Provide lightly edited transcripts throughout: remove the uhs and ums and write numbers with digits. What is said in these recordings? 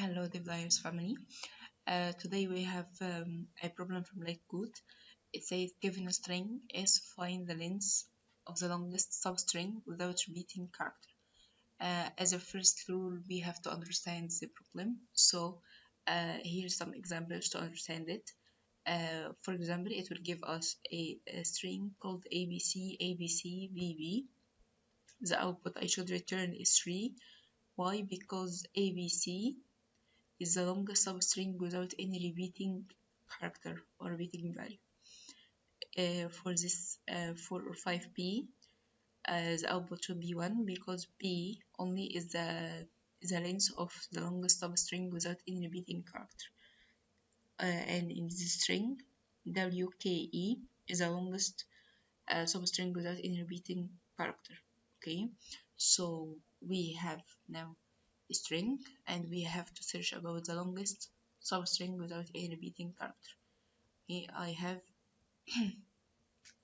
Hello, Device family. Today we have a problem from Leetcode. It says, given a string S, find the length of the longest substring without repeating character. As a first rule, we have to understand the problem. So here's some examples to understand it. For example, it will give us a string called ABC, ABC, VB. The output I should return is 3. Why? Because ABC is the longest substring without any repeating character or repeating value. For this 4 or 5p, the output should be 1 because p only is the length of the longest substring without any repeating character. And in this string, wke is the longest substring without any repeating character. Okay, so we have now a string and we have to search about the longest substring without any repeating character. Okay, I have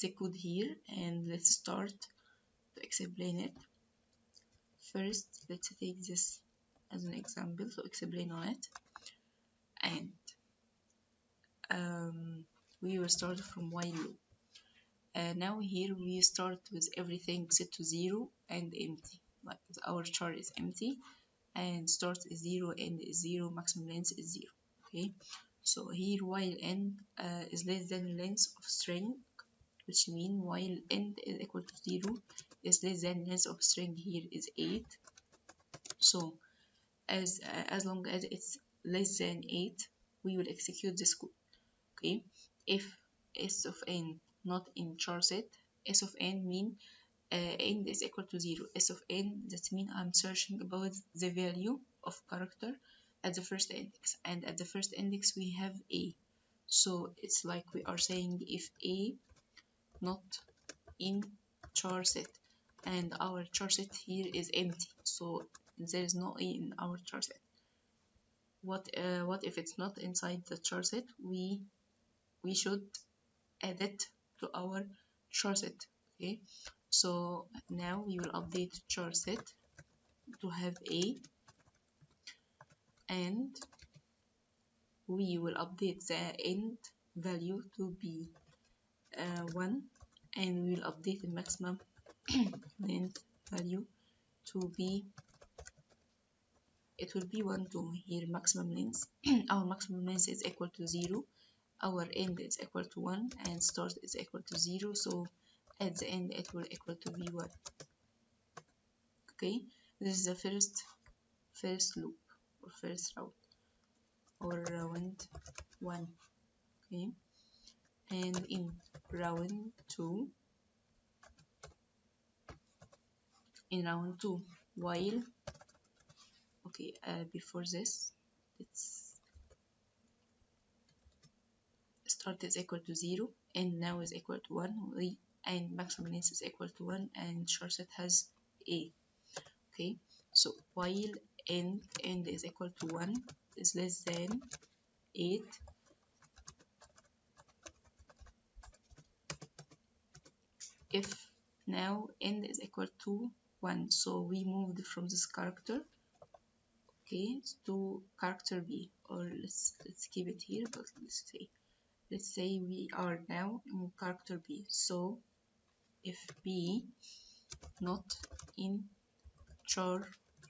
the code here and let's start to explain it. First, let's take this as an example to explain on it, and we will start from while loop. Now here we start with everything set to 0 and empty, like our char is empty and start is 0, end is 0, maximum length is 0. Okay, so here while end is less than length of string, which means while end is equal to 0 is less than length of string here is 8. So as long as it's less than 8, we will execute this code. Okay, if s of n not in char set, s of n mean end is equal to 0. S of n, that means I'm searching about the value of character at the first index, and at the first index we have a. So it's like we are saying if a not in char set, and our char set here is empty, so there is no a in our char set. What if it's not inside the char set? We should add it to our char set. Okay, so now we will update char set to have a, and we will update the end value to be 1, and we will update the maximum length value to be, it will be 1 to here maximum length. Our maximum length is equal to 0, our end is equal to 1, and start is equal to 0, so at the end it will equal to be 1. Okay, this is the first loop or first round or round 1. Okay, and in round 2, while, okay, before this, it's start is equal to 0 and now is equal to 1, and maximum length is equal to 1, and char set has a. Okay, so while end is equal to 1 is less than 8, if now end is equal to 1, so we moved from this character, okay, to character b, or let's keep it here, but let's say we are now in character b. So if b not in char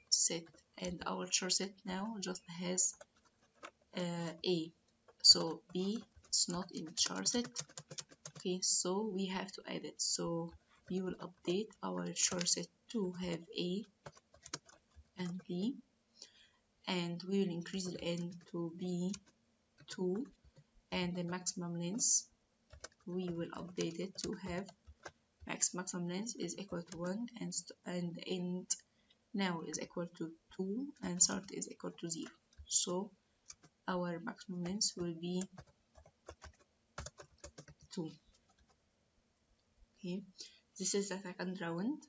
set, and our char set now just has a, so b is not in char set. Okay, so we have to add it, so we will update our char set to have a and b, and we will increase the end to be 2, and the maximum length we will update it to have maximum length is equal to 1, and end now is equal to 2, and start is equal to 0. So our maximum length will be 2. Okay, this is the second round.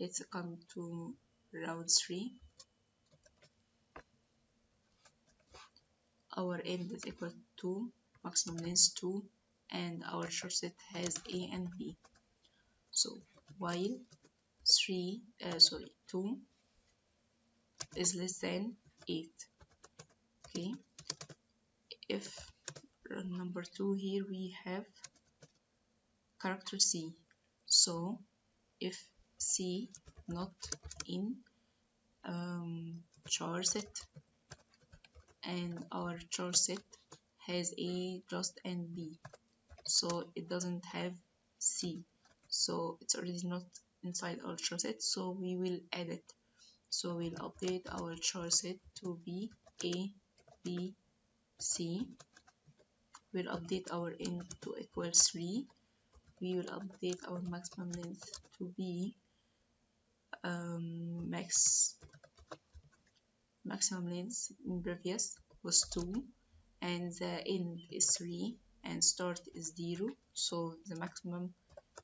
Let's come to round 3. Our end is equal to maximum length 2, and our char set has a and b. So while 2 is less than 8. Okay, if number 2 here we have character C, so if C not in char set and our char set has A just and B, so it doesn't have C, so it's already not inside our char set, so we will add it. So we'll update our char set to be A, B, C. We'll update our int to equal 3. We will update our maximum length to be maximum length in previous was 2, and the end is 3 and start is 0, so the maximum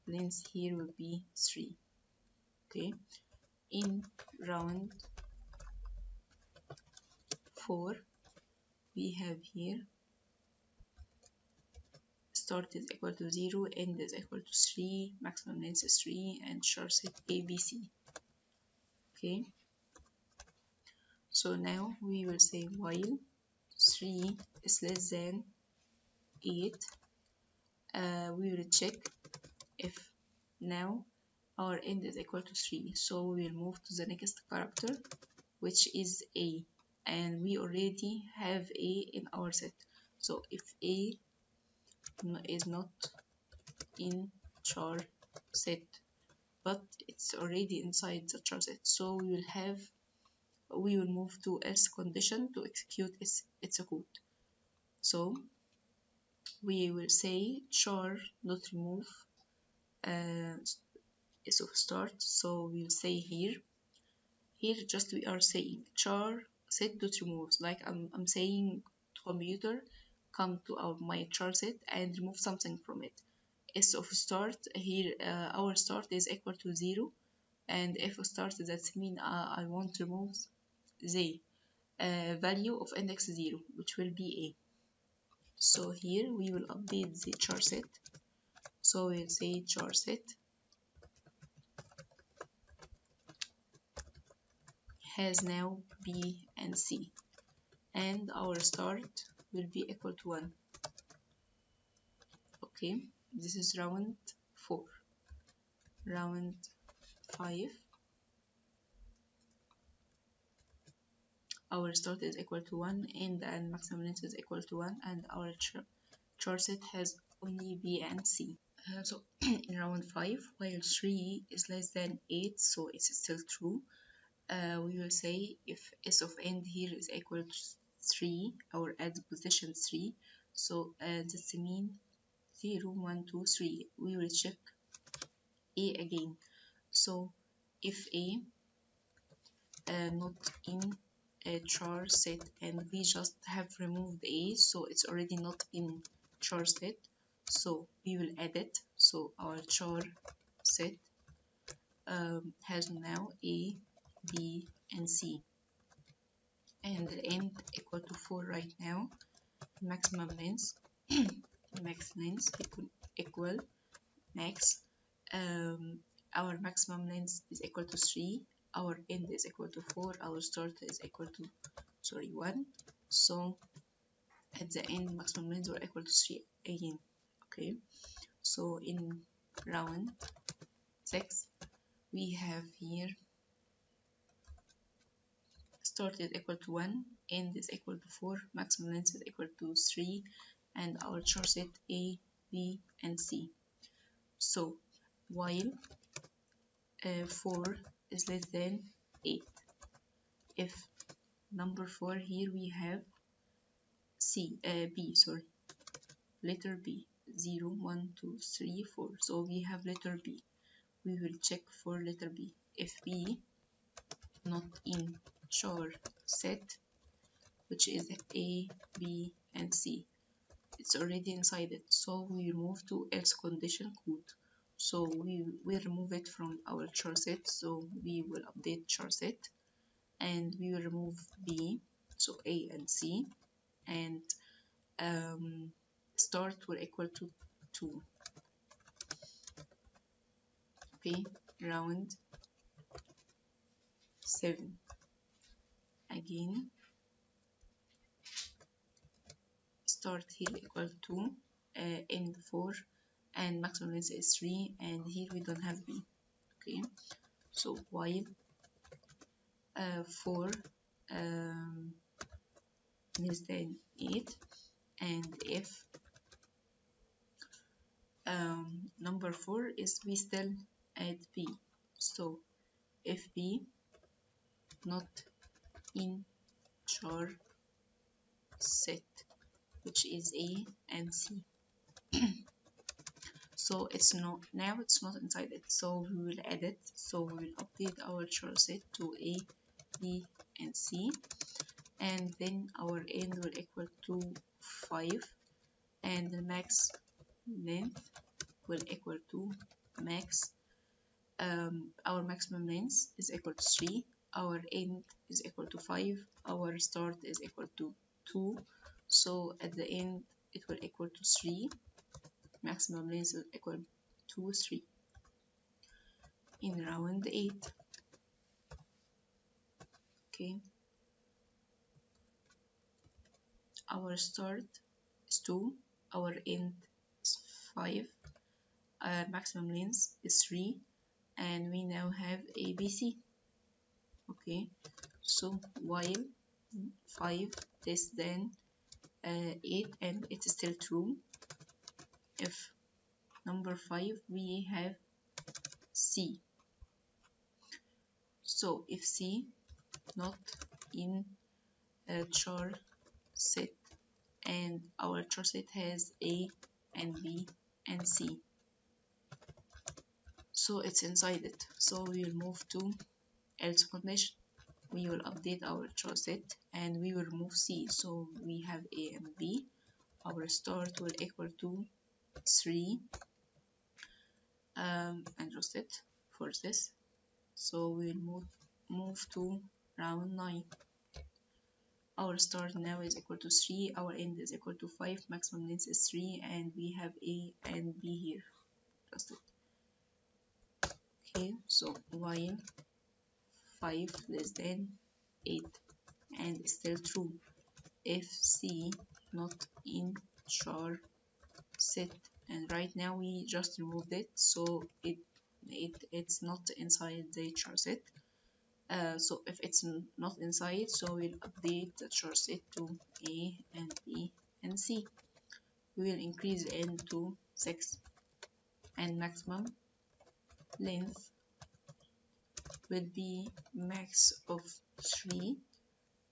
length here will be 3. Okay, in round 4 we have here start is equal to 0, end is equal to 3, maximum length is 3, and char set ABC. Okay, so now we will say while 3 is less than 8, we will check if now our end is equal to 3, so we will move to the next character, which is A, and we already have A in our set. So if A is not in char set, but it's already inside the char set, so we will move to else condition to execute its code. So we will say char not remove is of start, so we'll say here just we are saying char set dot removes, like I'm saying to computer come to my char set and remove something from it. S of start here, our start is equal to 0, and f of start that mean I want to remove the value of index 0, which will be A. So here we will update the char set, so we'll say char set has now B and C, and our start will be equal to 1. Okay, this is round 4. Round 5, our start is equal to 1, and maximum length is equal to 1, and our char set has only B and C. So in round 5, while 3 is less than 8, so it's still true, we will say if s of end here is equal to 3, or at position 3, so this means 0, 1, 2, 3. We will check A again. So if A not in a char set and we just have removed A, so it's already not in char set, so we will add it. So our char set has now A, B, and C, and the end equal to 4 right now. Maximum length max length equal max. Our maximum length is equal to 3, our end is equal to 4, our start is equal to 1, so at the end maximum length will equal to 3 again. Okay, so in round 6 we have here start is equal to 1, end is equal to 4, maximum length is equal to 3, and our char set A, B, and C. So while 4 is less than 8, if number 4 here we have letter B, 0, 1, 2, 3, 4, so we have letter B. We will check for letter B. If B not in char set, which is A, B, and C, it's already inside it, so we will move to else condition code. So we will remove it from our char set, so we will update char set, and we will remove B, so A and C, and start will equal to 2. Okay, round 7. again start here equal to end 4 and maximum length is 3, and here we don't have b. Okay, so while 4 less than 8, and if number 4 is we still add b, so if b not in char set, which is a and c, so it's not now, it's not inside it, so we will add it. So we will update our char set to a, b, and c, and then our end will equal to 5, and the max length will equal to max. Our maximum length is equal to 3, our end is equal to 5, our start is equal to 2, so at the end it will equal to 3, maximum length is equal to 3 in round 8. Okay, our start is 2, our end is 5, our maximum length is 3, and we now have ABC. Okay, so while 5 less than 8 and it is still true, if number 5 we have C. So if C not in a char set, and our char set has A and B and C, so it's inside it, so we will move to else condition. We will update our char set and we will remove C, so we have A and B. Our start will equal to 3, and just it for this, so we will move to round 9. Our start now is equal to 3, our end is equal to 5, maximum length is 3, and we have A and B here. Just it. Okay, so while 5 less than 8 and it's still true, if C not in char set, and right now we just removed it, so it's not inside the char set. So if it's not inside, so we'll update the char set to A and B and C. We will increase n to 6, and maximum length will be max of 3,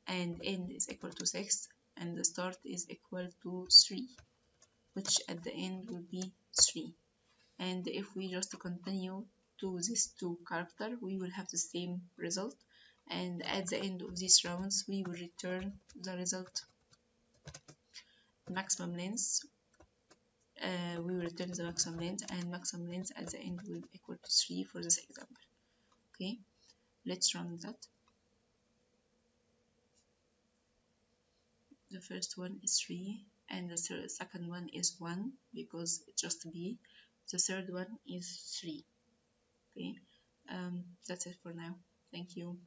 and n is equal to 6, and the start is equal to 3, which at the end will be 3. And if we just continue to these two characters, we will have the same result, and at the end of these rounds we will return the result. Maximum length, we will return the maximum length, and maximum length at the end will be equal to 3 for this example. Okay, let's run that. The first one is 3, and the second one is 1 because it's just B. The third one is 3. Okay, that's it for now. Thank you.